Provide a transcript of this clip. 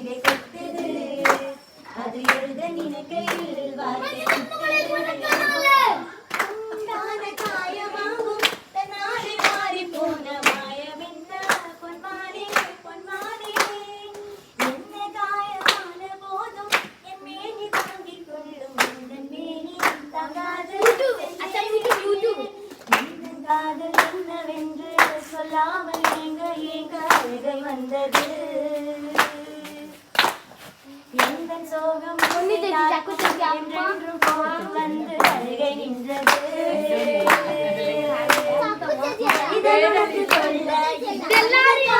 கவிதை கொட்டுது அது எழுத நினைக்கையில் வார்த்தை உண்டான காயமாகும் தன்னாலே மாறி போன மாயம் என்ன பொன்மானே பொன்மானே என்ன காயமான போதும் என் மேனி தாங்கிக் கொள்ளும் என் மேனி தாங்காது காதல் என்னவென்று சொல்லாமல் ஏங்க ஏங்க அழுகை வந்தது எந்த சோகம் என்றென்றும் போல் வந்து அழுகை நின்றது இதற்கு சொல்ல